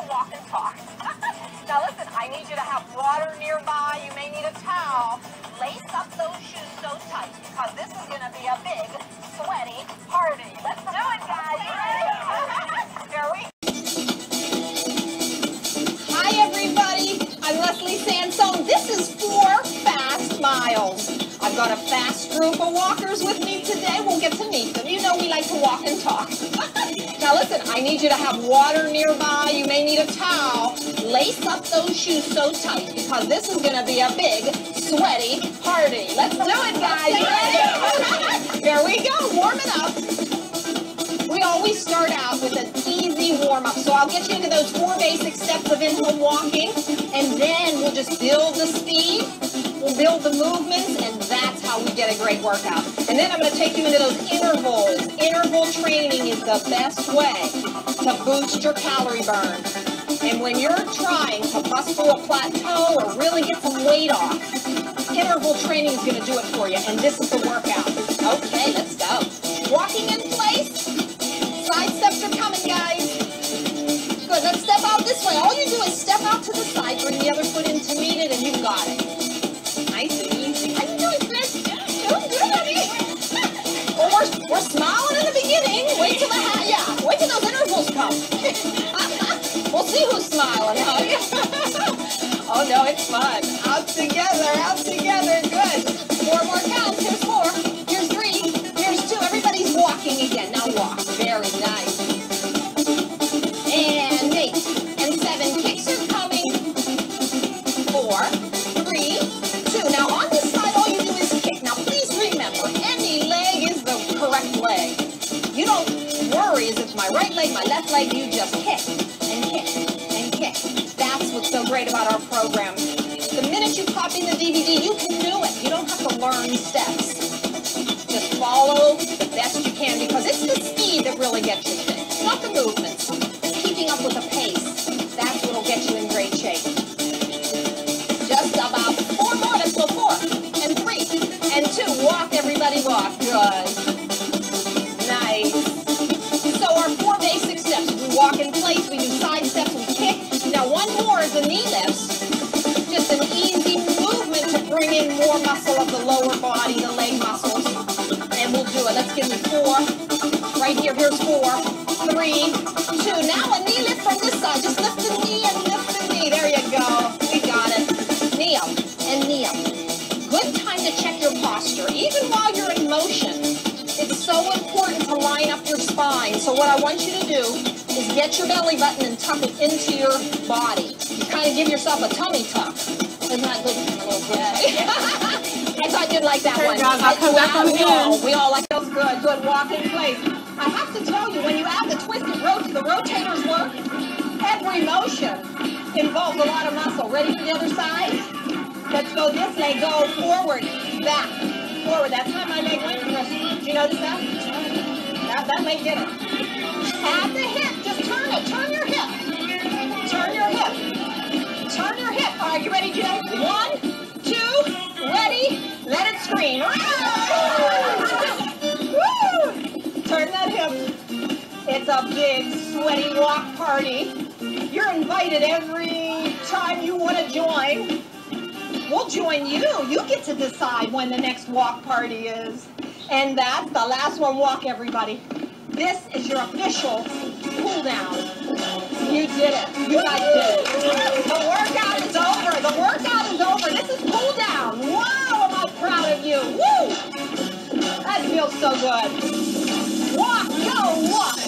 to walk and talk. Now listen, I need you to have water nearby. You may need a towel. Lace up those shoes so tight because this is going to be a big, sweaty party. Let's do it, guys. You ready? Here we go. Hi, everybody. I'm Leslie Sansone. This is 4 Fast Miles. I've got a fast group of walkers with me today. We'll get to meet them. You know we like to walk and talk. Now listen, I need you to have water nearby. You may need a towel. Lace up those shoes so tight because this is going to be a big, sweaty party. Let's do it, guys. You ready? Here we go. Warm it up. We always start out with an easy warm-up. So I'll get you into those 4 basic steps of in-home walking, and then we'll just build the speed. We'll build the movements, and that's how we get a great workout. And then I'm going to take you into those intervals. Interval training is the best way to boost your calorie burn. And when you're trying to bust through a plateau or really get some weight off, interval training is going to do it for you, and this is the workout. Okay, let's go. Walking in place. Side steps are coming, guys. Good, let's step out this way. All you do is step out to the side, bring the other foot in to meet it, and you've got it. Nice and easy. How you doing, Chris? Doing good, honey. Well, we're smiling in the beginning. Wait till wait till those intervals come. We'll see who's smiling, huh? Oh no, it's fun. Out together, good. 4 more counts. Here's 4. Here's 3. Here's 2. Everybody's walking again. Now walk. Very nice. And 8 and 7. Kicks are coming. 4, 3, 2. Now on this side, all you do is kick. Now please remember, any leg is the correct leg. You don't worry, is it my right leg, my left leg? You just kick and kick and kick. That's what's so great about our program. The minute you pop in the DVD, you can do it. You don't have to learn steps. Just follow the best you can because it's the speed that really gets you fit. It's not the movements. It's keeping up with the pace. That's what'll get you in great shape. Just about 4 more. Let's go 4 and 3 and 2. Walk, everybody, walk. Good. Nice. So our 4 basic steps. We walk in place. We do side steps. We kick. Now one more is the knee lifts. Just an easy movement to bring in more muscle of the lower body, the leg muscles. And we'll do it. Let's give me 4. Right here. Here's 4, 3, 2. Now a knee lift from this side. Just lift the knee and lift the knee. There you go. We got it. Knee up and knee up. Good time to check your posture. Even while you're in motion, it's so important to line up your spine. So what I want you to do is get your belly button and tuck it into your body. You kind of give yourself a tummy tuck. Isn't that good? I thought you'd like that one. I'll come back on again. We all like those. Good. Good. Walk in place. I have to tell you, when you add the twisted the rotators work, every motion involves a lot of muscle. Ready for the other side? Let's go this leg. Go forward, back, forward. That's how my leg went. Did you notice that? That leg did it. At the hip, just turn it. Turn your hip. Turn your hip. Turn your hip. All right, you ready, Jill? 1, 2, ready? Let it scream. Woo! Turn that hip. It's a big, sweaty walk party. You're invited every time you want to join. We'll join you. You get to decide when the next walk party is. And that's the last one. Walk, everybody. This is your official cool down. You did it. You guys did it. The workout is over. The workout is over. This is cool down. Wow, am I proud of you. Woo! That feels so good. Walk, go, walk.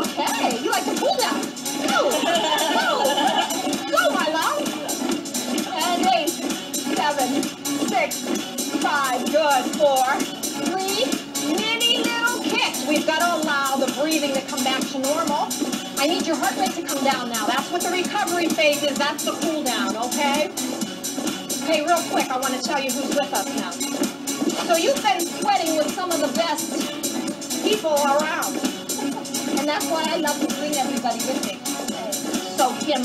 Okay, you like to cool down. Go, go, my love. And 8, 7, 6, 5, good, 4, 3, mini little kicks. We've got to allow the breathing to come back to normal. I need your heart rate to come down now. That's what the recovery phase is. That's the cool down, okay? Hey, real quick, I want to tell you who's with us now. So you've been sweating with some of the best people around. And that's why I love to bring everybody with me. So, Kim,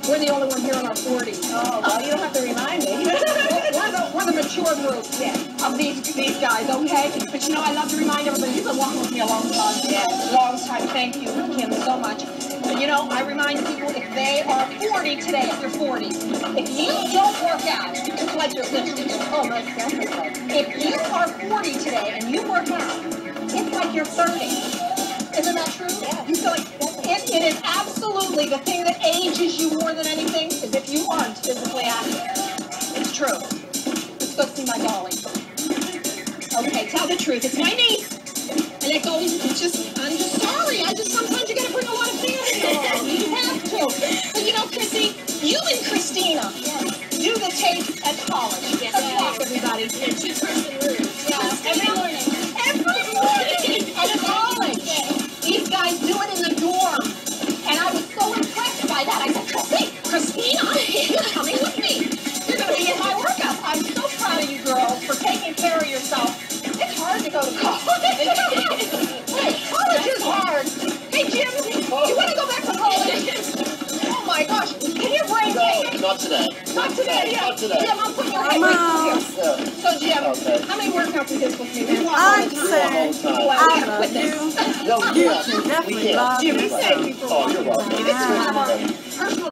we're the only one here in our 40s. Oh, well, you don't have to remind me. we're the mature group of these guys, okay? But you know, I love to remind everybody, you've been walking with me a long time. Yeah, long time. Thank you, Kim, so much. And you know, I remind people, if they are 40 today, if they're 40, if you don't work out, it's like you're 50. Oh, my God. If you are 40 today and you work out, it's like you're 30. Isn't that true? Yeah. You feel like it is absolutely the thing that ages you more than anything is if you aren't physically active. It's true. Let's go see my dolly. Okay, tell the truth. It's my niece. And it's always, I'm just sorry. Sometimes you gotta bring a lot of family along. You have to. But you know, Chrissy, you and Christina do the tape at college. Yes, let's walk, everybody. And two-person rooms. Yeah, every morning. Every morning at college. These guys do it in the dorm. And I was so impressed by that. I said, Christina, you're coming with me. You're gonna be in my workout. I'm so proud of you girls for taking care of yourself. It's hard to go to college. College is hard. Hey, Jim, you want to go back to college? Oh, my gosh. Can your brain take it? Not today. Not today, yeah. Not today. Jim, I'm putting your head right here. Yeah. So, Jim, Okay. how many workouts is this with me? We walk all I'd the time. say Well, we I gotta quit this. love you. No, we You can't. can We definitely can't. love Jimmy, yourself. thank you for Oh, you're welcome. This is one of our personal